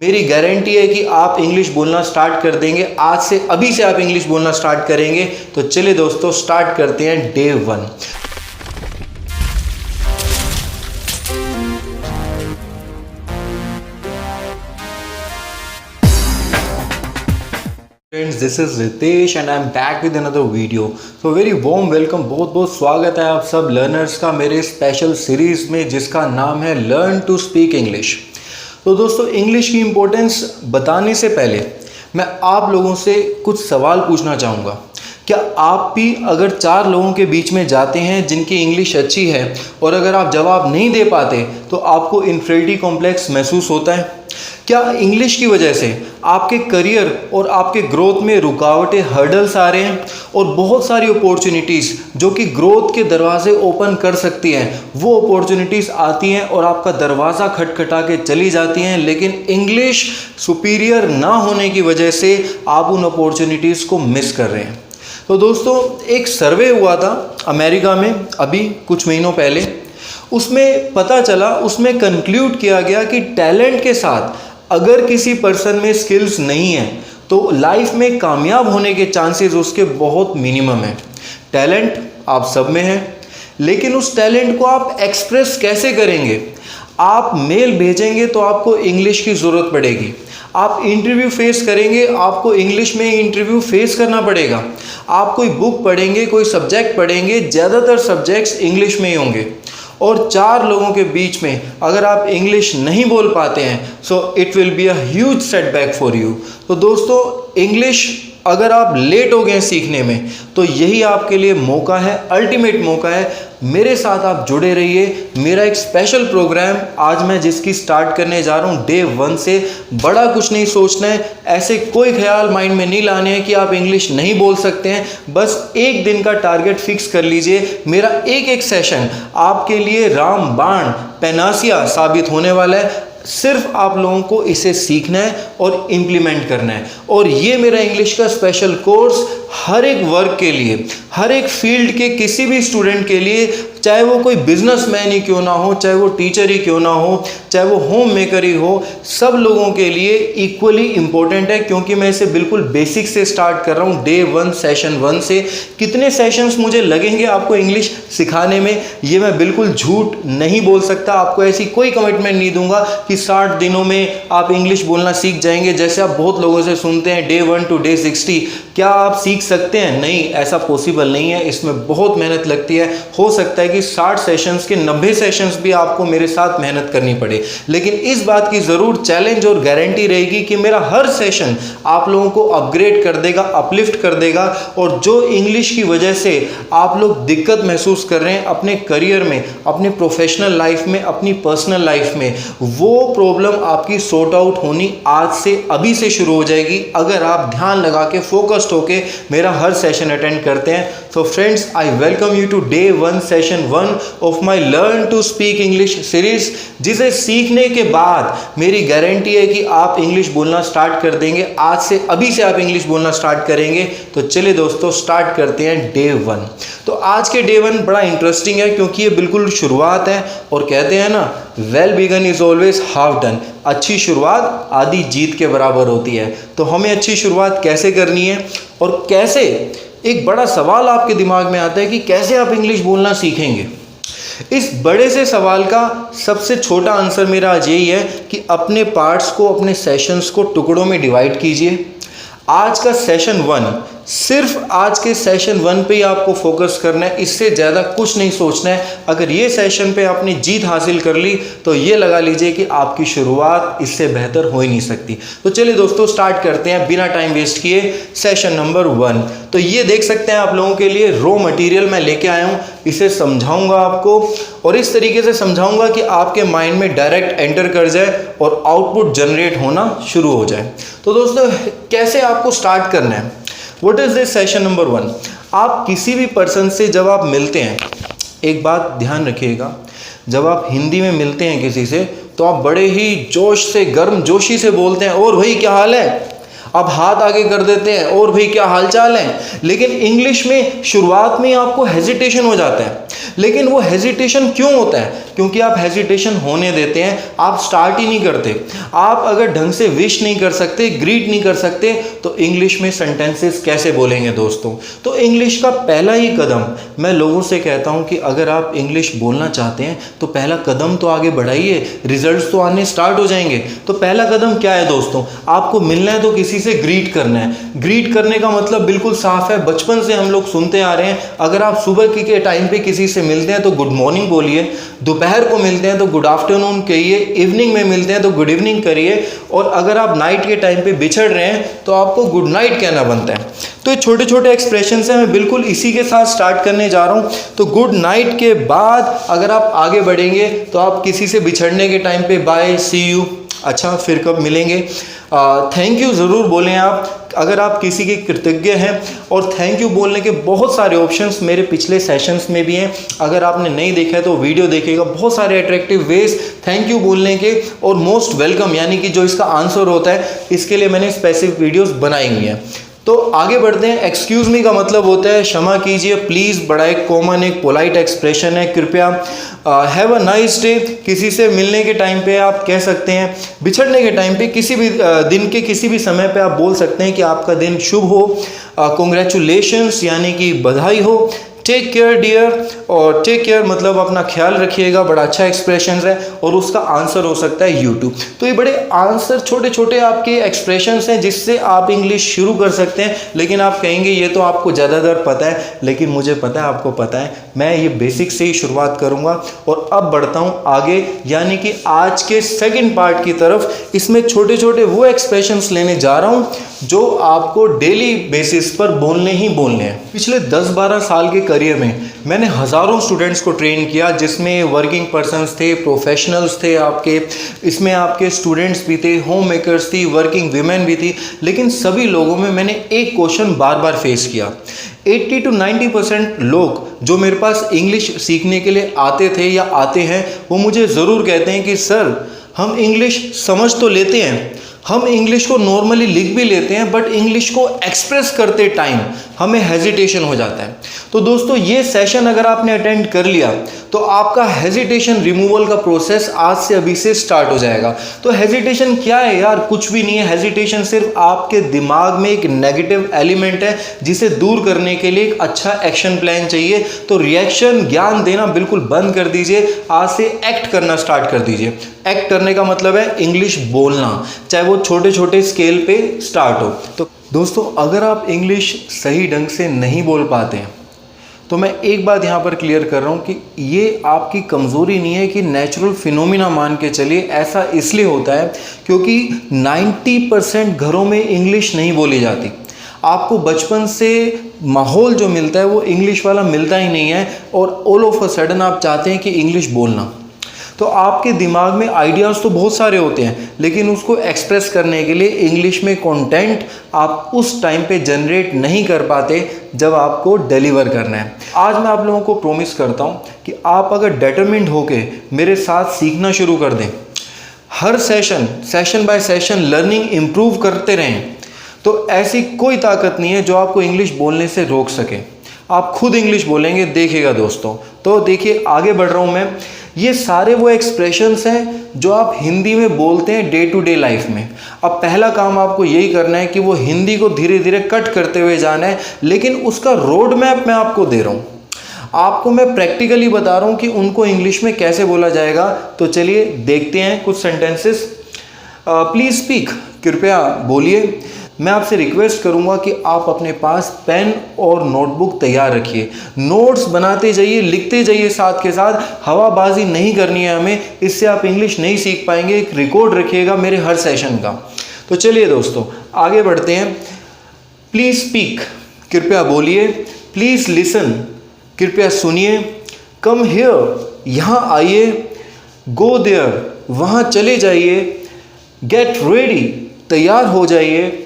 मेरी गारंटी है कि आप इंग्लिश बोलना स्टार्ट कर देंगे। आज से अभी से आप इंग्लिश बोलना स्टार्ट करेंगे। तो चलिए दोस्तों स्टार्ट करते हैं day 1। Friends, this is Ritesh and I am back with another video. So very warm welcome, बहुत बहुत स्वागत है आप सब लर्नर्स का मेरे स्पेशल सीरीज में जिसका नाम है लर्न टू स्पीक इंग्लिश। तो दोस्तों इंग्लिश की इम्पोर्टेंस बताने से पहले मैं आप लोगों से कुछ सवाल पूछना चाहूँगा। क्या आप भी अगर 4 लोगों के बीच में जाते हैं जिनकी इंग्लिश अच्छी है और अगर आप जवाब नहीं दे पाते तो आपको इन्फीरियरिटी कॉम्प्लेक्स महसूस होता है? क्या इंग्लिश की वजह से आपके करियर और आपके ग्रोथ में रुकावटें, हर्डल्स आ रहे हैं और बहुत सारी अपॉर्चुनिटीज़ जो कि ग्रोथ के दरवाजे ओपन कर सकती हैं वो अपॉर्चुनिटीज़ आती हैं और आपका दरवाज़ा खटखटा के चली जाती हैं, लेकिन इंग्लिश सुपीरियर ना होने की वजह से आप उन अपॉर्चुनिटीज़ को मिस कर रहे हैं। तो दोस्तों एक सर्वे हुआ था अमेरिका में अभी कुछ महीनों पहले। उसमें पता चला, उसमें कंक्लूड किया गया कि टैलेंट के साथ अगर किसी पर्सन में स्किल्स नहीं है तो लाइफ में कामयाब होने के चांसेस उसके बहुत मिनिमम है। टैलेंट आप सब में है, लेकिन उस टैलेंट को आप एक्सप्रेस कैसे करेंगे? आप मेल भेजेंगे तो आपको इंग्लिश की ज़रूरत पड़ेगी। आप इंटरव्यू फेस करेंगे, आपको इंग्लिश में इंटरव्यू फेस करना पड़ेगा। आप कोई बुक पढ़ेंगे, कोई सब्जेक्ट पढ़ेंगे, ज़्यादातर सब्जेक्ट्स इंग्लिश में ही होंगे। और 4 लोगों के बीच में अगर आप इंग्लिश नहीं बोल पाते हैं so it will be a huge setback for you. तो दोस्तों इंग्लिश अगर आप लेट हो गए सीखने में तो यही आपके लिए मौका है, अल्टीमेट मौका है। मेरे साथ आप जुड़े रहिए। मेरा एक स्पेशल प्रोग्राम आज मैं जिसकी स्टार्ट करने जा रहा हूँ डे 1 से। बड़ा कुछ नहीं सोचना है, ऐसे कोई ख्याल माइंड में नहीं लाने हैं कि आप इंग्लिश नहीं बोल सकते हैं। बस एक दिन का टारगेट फिक्स कर लीजिए। मेरा एक सेशन आपके लिए रामबाण पैनासिया साबित होने वाला है। सिर्फ आप लोगों को इसे सीखना है और इम्प्लीमेंट करना है। और ये मेरा इंग्लिश का स्पेशल कोर्स हर एक वर्क के लिए, हर एक फील्ड के किसी भी स्टूडेंट के लिए, चाहे वो कोई बिजनेसमैन ही क्यों ना हो, चाहे वो टीचर ही क्यों ना हो, चाहे वो होम मेकर ही हो, सब लोगों के लिए इक्वली इम्पोर्टेंट है। क्योंकि मैं इसे बिल्कुल बेसिक से स्टार्ट कर रहा हूँ डे 1 सेशन 1 से। कितने सेशंस मुझे लगेंगे आपको इंग्लिश सिखाने में ये मैं बिल्कुल झूठ नहीं बोल सकता। आपको ऐसी कोई कमिटमेंट नहीं दूंगा कि 60 दिनों में आप इंग्लिश बोलना सीख जाएंगे, जैसे आप बहुत लोगों से सुनते हैं डे 1 to day 60। क्या आप सीख सकते हैं? नहीं, ऐसा पॉसिबल नहीं है। इसमें बहुत मेहनत लगती है। हो सकता है कि 60 सेशंस के 90 सेशंस भी आपको मेरे साथ मेहनत करनी पड़े, लेकिन इस बात की ज़रूर चैलेंज और गारंटी रहेगी कि मेरा हर सेशन आप लोगों को अपग्रेड कर देगा, अपलिफ्ट कर देगा। और जो इंग्लिश की वजह से आप लोग दिक्कत महसूस कर रहे हैं अपने करियर में, अपने प्रोफेशनल लाइफ में, अपनी पर्सनल लाइफ में, वो प्रॉब्लम आपकी सॉर्ट आउट होनी आज से अभी से शुरू हो जाएगी अगर आप ध्यान लगा के फोकस्ड होके मेरा हर सेशन अटेंड करते हैं। तो friends, I welcome you to day 1 session 1 of my learn to speak English series, जिसे सीखने के बाद मेरी गारंटी है कि आप इंग्लिश बोलना स्टार्ट कर देंगे। आज से अभी से आप इंग्लिश बोलना स्टार्ट करेंगे। तो चलिए दोस्तों स्टार्ट करते हैं डे 1। तो आज के डे 1 बड़ा इंटरेस्टिंग है क्योंकि ये बिल्कुल शुरुआत है और कहते हैं ना, well begun is always half done. अच्छी शुरुआत आधी जीत के बराबर होती है। तो हमें अच्छी शुरुआत कैसे करनी है और कैसे, एक बड़ा सवाल आपके दिमाग में आता है कि कैसे आप इंग्लिश बोलना सीखेंगे। इस बड़े से सवाल का सबसे छोटा आंसर मेरा आज यही है कि अपने पार्ट्स को, अपने सेशंस को टुकड़ों में डिवाइड कीजिए। आज का सेशन 1, सिर्फ आज के सेशन 1 पे ही आपको फोकस करना है, इससे ज़्यादा कुछ नहीं सोचना है। अगर ये सेशन पे आपने जीत हासिल कर ली तो ये लगा लीजिए कि आपकी शुरुआत इससे बेहतर हो ही नहीं सकती। तो चलिए दोस्तों स्टार्ट करते हैं बिना टाइम वेस्ट किए सेशन नंबर 1। तो ये देख सकते हैं आप लोगों के लिए रॉ मटेरियल मैं लेके आया हूँ। इसे समझाऊंगा आपको और इस तरीके से समझाऊंगा कि आपके माइंड में डायरेक्ट एंटर कर जाए और आउटपुट जनरेट होना शुरू हो जाए। तो दोस्तों कैसे आपको स्टार्ट करना है? What is this session number 1? आप किसी भी पर्सन से जब आप मिलते हैं, एक बात ध्यान रखिएगा, जब आप हिंदी में मिलते हैं किसी से तो आप बड़े ही जोश से, गर्म जोशी से बोलते हैं, और भाई क्या हाल है, आप हाथ आगे कर देते हैं, और भाई क्या हालचाल है। लेकिन इंग्लिश में शुरुआत में आपको हेजिटेशन हो जाता है। लेकिन वो हेजिटेशन क्यों होता है? क्योंकि आप हेजिटेशन होने देते हैं, आप स्टार्ट ही नहीं करते। आप अगर ढंग से विश नहीं कर सकते, ग्रीट नहीं कर सकते, तो इंग्लिश में सेंटेंसेस कैसे बोलेंगे दोस्तों? तो इंग्लिश का पहला ही कदम, मैं लोगों से कहता हूं कि अगर आप इंग्लिश बोलना चाहते हैं तो पहला कदम तो आगे बढ़ाइए, रिजल्ट्स तो आने स्टार्ट हो जाएंगे। तो पहला कदम क्या है दोस्तों? आपको मिलना है तो किसी से ग्रीट करना है। ग्रीट करने का मतलब बिल्कुल साफ है, बचपन से हम लोग सुनते आ रहे हैं। अगर आप सुबह के टाइम पे किसी से मिलते हैं तो गुड मॉर्निंग बोलिए, दोपहर को मिलते हैं तो गुड आफ्टरनून कहिए, इवनिंग में मिलते हैं तो गुड इवनिंग करिए, और अगर आप नाइट के टाइम पे बिछड़ रहे हैं तो आपको गुड नाइट कहना बनता है। तो ये छोटे छोटे एक्सप्रेशन हैं, मैं बिल्कुल इसी के साथ स्टार्ट करने जा रहा हूँ। तो गुड नाइट के बाद अगर आप आगे बढ़ेंगे तो आप किसी से बिछड़ने के टाइम पे बाय, सी यू, अच्छा फिर कब मिलेंगे, थैंक यू ज़रूर बोलें आप अगर आप किसी के कृतज्ञ हैं। और थैंक यू बोलने के बहुत सारे ऑप्शंस मेरे पिछले सेशंस में भी हैं, अगर आपने नहीं देखा है तो वीडियो देखिएगा। बहुत सारे अट्रैक्टिव वेज थैंक यू बोलने के, और मोस्ट वेलकम यानी कि जो इसका आंसर होता है, इसके लिए मैंने स्पेसिफिक वीडियोस बनाई हुई हैं। तो आगे बढ़ते हैं। एक्सक्यूज़ मी का मतलब होता है क्षमा कीजिए, प्लीज़ बड़ा एक कॉमन एक पोलाइट एक्सप्रेशन है, कृपया। हैव अ नाइस डे किसी से मिलने के टाइम पे आप कह सकते हैं, बिछड़ने के टाइम पे किसी भी दिन के किसी भी समय पे आप बोल सकते हैं कि आपका दिन शुभ हो, कॉन्ग्रेचुलेशंस यानी कि बधाई हो, टेक केयर डियर, और टेक केयर मतलब अपना ख्याल रखिएगा, बड़ा अच्छा एक्सप्रेशन है, और उसका आंसर हो सकता है यूट्यूब। तो ये बड़े आंसर छोटे छोटे आपके एक्सप्रेशंस हैं जिससे आप इंग्लिश शुरू कर सकते हैं। लेकिन आप कहेंगे ये तो आपको ज़्यादातर पता है, लेकिन मुझे पता है आपको पता है, मैं ये बेसिक से ही शुरुआत करूँगा और अब बढ़ता हूँ आगे, यानी कि आज के सेकेंड पार्ट की तरफ। इसमें छोटे छोटे वो एक्सप्रेशंस लेने जा रहा हूँ जो आपको डेली बेसिस पर बोलने ही बोलने हैं। पिछले 10-12 साल के करियर में मैंने हज़ारों स्टूडेंट्स को ट्रेन किया, जिसमें वर्किंग पर्सन्स थे, प्रोफेशनल्स थे आपके, इसमें आपके स्टूडेंट्स भी थे, होम मेकर्स थी, वर्किंग वीमेन भी थी। लेकिन सभी लोगों में मैंने एक क्वेश्चन बार बार फेस किया। 80 to 90% लोग जो मेरे पास इंग्लिश सीखने के लिए आते थे या आते हैं, वो मुझे ज़रूर कहते हैं कि सर हम इंग्लिश समझ तो लेते हैं, हम इंग्लिश को नॉर्मली लिख भी लेते हैं, बट इंग्लिश को एक्सप्रेस करते टाइम हमें हेजिटेशन हो जाता है। तो दोस्तों ये सेशन अगर आपने अटेंड कर लिया तो आपका हेजिटेशन रिमूवल का प्रोसेस आज से अभी से स्टार्ट हो जाएगा। तो हेजिटेशन क्या है यार? कुछ भी नहीं है। हेजिटेशन सिर्फ आपके दिमाग में एक नेगेटिव एलिमेंट है जिसे दूर करने के लिए एक अच्छा एक्शन प्लान चाहिए। तो रिएक्शन ज्ञान देना बिल्कुल बंद कर दीजिए, आज से एक्ट करना स्टार्ट कर दीजिए। एक्ट करने का मतलब है इंग्लिश बोलना, चाहे वो छोटे छोटे स्केल पे स्टार्ट हो। तो दोस्तों अगर आप इंग्लिश सही ढंग से नहीं बोल पाते हैं तो मैं एक बात यहाँ पर क्लियर कर रहा हूँ कि ये आपकी कमज़ोरी नहीं है, कि नेचुरल फिनोमिना मान के चलिए। ऐसा इसलिए होता है क्योंकि 90% घरों में इंग्लिश नहीं बोली जाती। आपको बचपन से माहौल जो मिलता है वो इंग्लिश वाला मिलता ही नहीं है, और ऑल ऑफ अ सडन आप चाहते हैं कि इंग्लिश बोलना। तो आपके दिमाग में आइडियाज़ तो बहुत सारे होते हैं, लेकिन उसको एक्सप्रेस करने के लिए इंग्लिश में कंटेंट आप उस टाइम पे जनरेट नहीं कर पाते जब आपको डिलीवर करना है। आज मैं आप लोगों को प्रॉमिस करता हूँ कि आप अगर डिटरमिन्ड होके मेरे साथ सीखना शुरू कर दें, हर session by session learning improve करते रहें, तो ऐसी कोई ताकत नहीं है जो आपको इंग्लिश बोलने से रोक सके। आप खुद इंग्लिश बोलेंगे, देखिएगा दोस्तों। तो देखिए आगे बढ़ रहा हूँ मैं। ये सारे वो एक्सप्रेशंस हैं जो आप हिंदी में बोलते हैं डे टू डे लाइफ में। अब पहला काम आपको यही करना है कि वो हिंदी को धीरे धीरे कट करते हुए जाना है, लेकिन उसका रोड मैप मैं आपको दे रहा हूँ। आपको मैं प्रैक्टिकली बता रहा हूँ कि उनको इंग्लिश में कैसे बोला जाएगा। तो चलिए देखते हैं कुछ सेंटेंसेस। प्लीज़ स्पीक, कृपया बोलिए। मैं आपसे रिक्वेस्ट करूंगा कि आप अपने पास पेन और नोटबुक तैयार रखिए, नोट्स बनाते जाइए, लिखते जाइए साथ के साथ। हवाबाजी नहीं करनी है हमें, इससे आप इंग्लिश नहीं सीख पाएंगे। एक रिकॉर्ड रखिएगा मेरे हर सेशन का। तो चलिए दोस्तों आगे बढ़ते हैं। प्लीज़ स्पीक, कृपया बोलिए। प्लीज़ लिसन, कृपया सुनिए। कम हियर, यहाँ आइए। गो देयर, वहाँ चले जाइए। गेट रेडी, तैयार हो जाइए।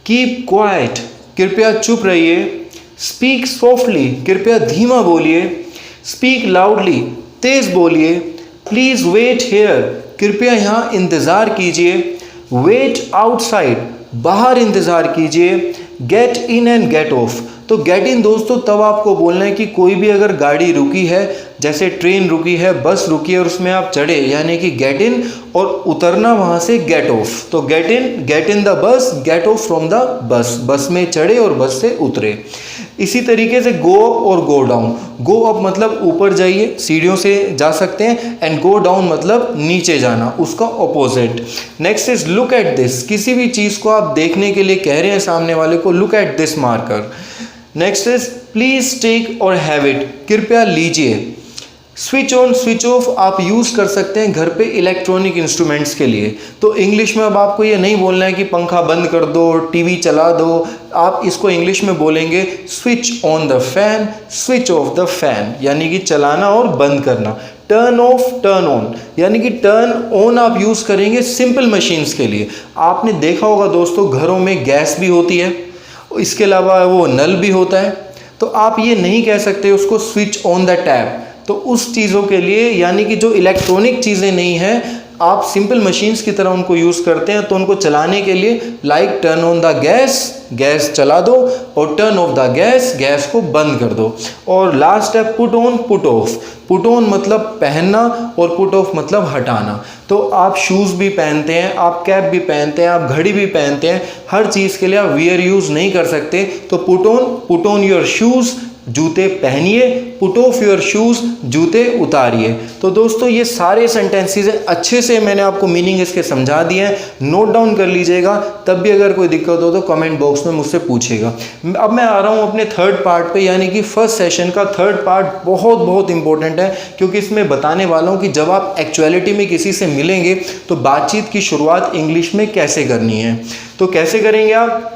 कीप क्वाइट, कृपया चुप रहिए। स्पीक सॉफ्टली, कृपया धीमा बोलिए। स्पीक लाउडली, तेज बोलिए। प्लीज़ वेट हियर, कृपया यहाँ इंतज़ार कीजिए। वेट आउटसाइड, बाहर इंतज़ार कीजिए। Get in and get off, तो गेट इन दोस्तों तब आपको बोलना है कि कोई भी अगर गाड़ी रुकी है, जैसे ट्रेन रुकी है, बस रुकी है और उसमें आप चढ़े, यानी कि गेट इन, और उतरना वहाँ से गेट ऑफ। तो get in the bus, get off from the bus, bus में चढ़े और बस से उतरे। इसी तरीके से गो अप और गो डाउन। गो अप मतलब ऊपर जाइए, सीढ़ियों से जा सकते हैं, एंड गो डाउन मतलब नीचे जाना, उसका opposite. Next is look at this. किसी भी चीज़ को आप देखने के लिए कह रहे हैं सामने वाले को, look at this marker. Next is please take और हैव इट, कृपया लीजिए। स्विच ऑन स्विच ऑफ आप यूज़ कर सकते हैं घर पे इलेक्ट्रॉनिक इंस्ट्रूमेंट्स के लिए। तो इंग्लिश में अब आपको ये नहीं बोलना है कि पंखा बंद कर दो, टीवी चला दो, आप इसको इंग्लिश में बोलेंगे switch on the fan, switch off the fan, यानी कि चलाना और बंद करना। टर्न ऑफ, टर्न ऑन, यानी कि टर्न ऑन आप यूज़ करेंगे सिंपल मशीन्स के लिए। आपने देखा होगा दोस्तों घरों में गैस भी होती है, इसके अलावा वो नल भी होता है, तो आप ये नहीं कह सकते उसको स्विच ऑन द टैप। तो उस चीज़ों के लिए, यानी कि जो इलेक्ट्रॉनिक चीज़ें नहीं हैं, आप सिंपल मशीन्स की तरह उनको यूज़ करते हैं, तो उनको चलाने के लिए like turn on the gas, gas चला दो, और turn off the gas, gas को बंद कर दो। और लास्ट है put on put off. Put on मतलब पहनना और पुट ऑफ मतलब हटाना। तो आप शूज़ भी पहनते हैं, आप कैप भी पहनते हैं, आप घड़ी भी पहनते हैं, हर चीज़ के लिए आप वियर यूज़ नहीं कर सकते। तो पुट ऑन योर शूज़, जूते पहनिए, पुट ऑफ योर शूज़, जूते उतारिए। तो दोस्तों ये सारे सेंटेंसेस अच्छे से मैंने आपको मीनिंग इसके समझा दिए हैं, नोट डाउन कर लीजिएगा। तब भी अगर कोई दिक्कत हो तो कमेंट बॉक्स में मुझसे पूछेगा। अब मैं आ रहा हूँ अपने थर्ड पार्ट पे, यानी कि फर्स्ट सेशन का थर्ड पार्ट बहुत बहुत इंपॉर्टेंट है, क्योंकि इसमें बताने वाला हूँ कि जब आप एक्चुअलिटी में किसी से मिलेंगे तो बातचीत की शुरुआत इंग्लिश में कैसे करनी है। तो कैसे करेंगे आप?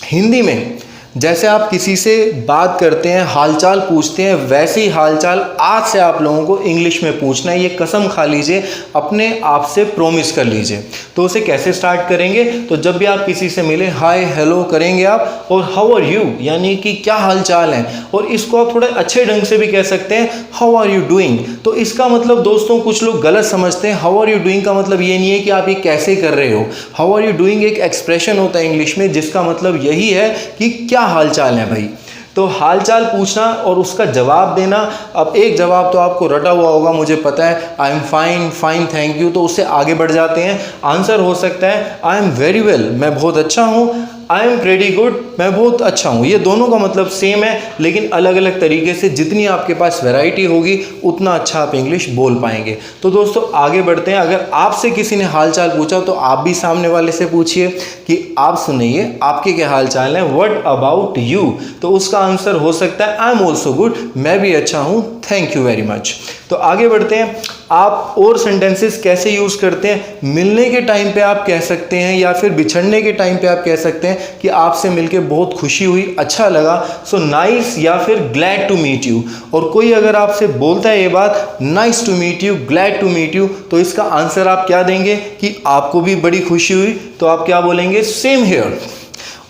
हिंदी में जैसे आप किसी से बात करते हैं, हालचाल पूछते हैं, वैसे ही हालचाल आज से आप लोगों को इंग्लिश में पूछना है। ये कसम खा लीजिए, अपने आप से प्रॉमिस कर लीजिए। तो उसे कैसे स्टार्ट करेंगे? तो जब भी आप किसी से मिले, हाय हेलो करेंगे आप, और हाउ आर यू, यानी कि क्या हालचाल है। और इसको आप थोड़े अच्छे ढंग से भी कह सकते हैं, हाउ आर यू डूइंग। तो इसका मतलब दोस्तों कुछ लोग गलत समझते हैं। हाउ आर यू डूइंग का मतलब ये नहीं है कि आप ये कैसे कर रहे हो। हाउ आर यू डूइंग एक एक्सप्रेशन होता है इंग्लिश में, जिसका मतलब यही है कि क्या हालचाल है भाई। तो हालचाल पूछना और उसका जवाब देना। अब एक जवाब तो आपको रटा हुआ होगा, मुझे पता है, I am fine, fine thank you, तो उससे आगे बढ़ जाते हैं। आंसर हो सकता है आई एम वेरी वेल, मैं बहुत अच्छा हूँ, आई एम प्रेटी गुड, मैं बहुत अच्छा हूँ। ये दोनों का मतलब सेम है, लेकिन अलग अलग तरीके से। जितनी आपके पास वैरायटी होगी उतना अच्छा आप इंग्लिश बोल पाएंगे। तो दोस्तों आगे बढ़ते हैं। अगर आपसे किसी ने हालचाल पूछा तो आप भी सामने वाले से पूछिए कि आप सुनिए आपके क्या हालचाल है, व्हाट अबाउट यू। तो उसका आंसर हो सकता है आई एम ऑल्सो गुड, मैं भी अच्छा हूँ, थैंक यू वेरी मच। तो आगे बढ़ते हैं। आप और सेंटेंसेस कैसे यूज़ करते हैं? मिलने के टाइम पे आप कह सकते हैं, या फिर बिछड़ने के टाइम पे आप कह सकते हैं कि आपसे मिलके बहुत खुशी हुई, अच्छा लगा, सो नाइस, या फिर ग्लैड टू मीट यू। और कोई अगर आपसे बोलता है ये बात, nice to meet you, glad to meet you, तो इसका आंसर आप क्या देंगे कि आपको भी बड़ी खुशी हुई, तो आप क्या बोलेंगे? Same here.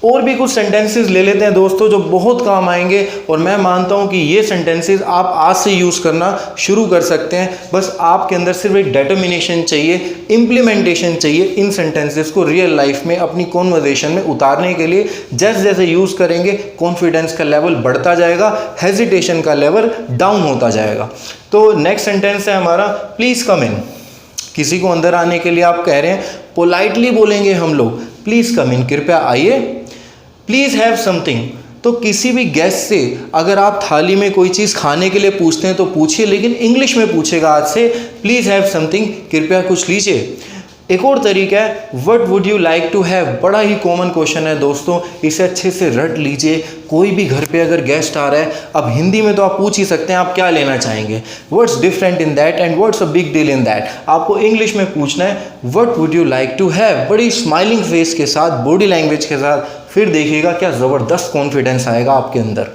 और भी कुछ सेंटेंसेस ले लेते हैं दोस्तों जो बहुत काम आएंगे, और मैं मानता हूं कि ये सेंटेंसेस आप आज से यूज़ करना शुरू कर सकते हैं। बस आपके अंदर सिर्फ एक डिटर्मिनेशन चाहिए, इम्प्लीमेंटेशन चाहिए इन सेंटेंसेस को रियल लाइफ में अपनी कॉन्वर्जेशन में उतारने के लिए। जैसे जैसे यूज़ करेंगे कॉन्फिडेंस का लेवल बढ़ता जाएगा, हेजिटेशन का लेवल डाउन होता जाएगा। तो नेक्स्ट सेंटेंस है हमारा प्लीज़ कम इन। किसी को अंदर आने के लिए आप कह रहे हैं, पोलाइटली बोलेंगे हम लोग, प्लीज़ कम इन, कृपया आइए। Please have something. तो किसी भी गेस्ट से अगर आप थाली में कोई चीज़ खाने के लिए पूछते हैं तो पूछिए, लेकिन इंग्लिश में पूछेगा आज से, प्लीज़ हैव समथिंग, कृपया कुछ लीजिए। एक और तरीका है, what would you like to have. बड़ा ही कॉमन क्वेश्चन है दोस्तों, इसे अच्छे से रट लीजिए। कोई भी घर पे अगर गेस्ट आ रहा है, अब हिंदी में तो आप पूछ ही सकते हैं आप क्या लेना चाहेंगे, what's different in that and what's a big deal in that. आपको इंग्लिश में पूछना है what would you like to have, बड़ी स्माइलिंग फेस के साथ, बॉडी लैंग्वेज के साथ। फिर देखिएगा क्या ज़बरदस्त कॉन्फिडेंस आएगा आपके अंदर।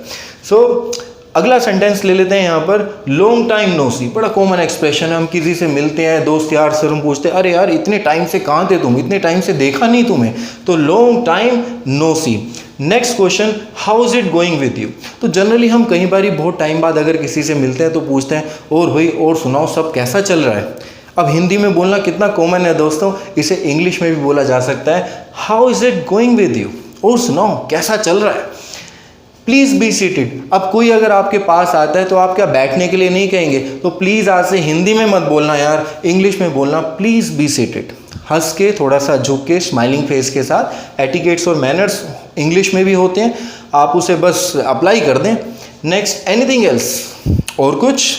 सो अगला सेंटेंस ले लेते हैं यहाँ पर, लॉन्ग टाइम नो सी। बड़ा कॉमन एक्सप्रेशन है, हम किसी से मिलते हैं, दोस्त यार से हम पूछते हैं, अरे यार इतने टाइम से कहाँ थे तुम, इतने टाइम से देखा नहीं तुम्हें। तो long time no see. Next question, how is it going with you. तो जनरली हम कई बार बहुत टाइम बाद अगर किसी से मिलते हैं तो पूछते हैं, और भाई और सुनाओ सब कैसा चल रहा है। अब हिंदी में बोलना कितना कॉमन है दोस्तों, इसे इंग्लिश में भी बोला जा सकता है, how is it going with you, और सुनाओ कैसा चल रहा है। Please be seated. अब कोई अगर आपके पास आता है तो आप क्या बैठने के लिए नहीं कहेंगे? तो प्लीज़ आज से हिंदी में मत बोलना यार, इंग्लिश में बोलना, प्लीज़ बी सीटेड। हंस के, थोड़ा सा झुक के, स्माइलिंग फेस के साथ। एटिकेट्स और मैनर्स इंग्लिश में भी होते हैं, आप उसे बस अप्लाई कर दें। Next, anything else? और कुछ?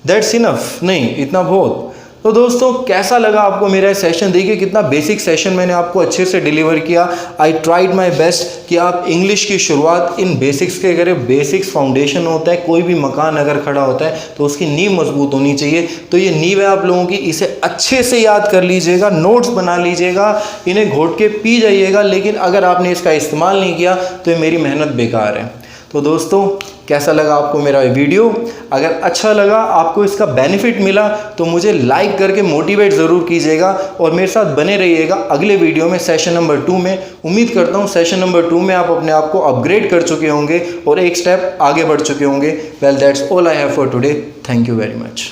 That's enough? नहीं, इतना बहुत। तो दोस्तों, कैसा लगा आपको मेरा सेशन? देखिए कितना बेसिक सेशन मैंने आपको अच्छे से डिलीवर किया। आई ट्राइड माई बेस्ट कि आप इंग्लिश की शुरुआत इन बेसिक्स के करें। बेसिक्स फाउंडेशन होता है, कोई भी मकान अगर खड़ा होता है तो उसकी नींव मजबूत होनी चाहिए। तो ये नींव है आप लोगों की, इसे अच्छे से याद कर लीजिएगा, नोट्स बना लीजिएगा, इन्हें घोट के पी जाइएगा। लेकिन अगर आपने इसका इस्तेमाल नहीं किया तो ये मेरी मेहनत बेकार है। तो दोस्तों, कैसा लगा आपको मेरा वीडियो? अगर अच्छा लगा, आपको इसका बेनिफिट मिला, तो मुझे लाइक करके मोटिवेट ज़रूर कीजिएगा और मेरे साथ बने रहिएगा अगले वीडियो में, सेशन नंबर 2 में। उम्मीद करता हूँ सेशन नंबर 2 में आप अपने आप को अपग्रेड कर चुके होंगे और एक स्टेप आगे बढ़ चुके होंगे। Well, that's all I have for today. Thank you very much.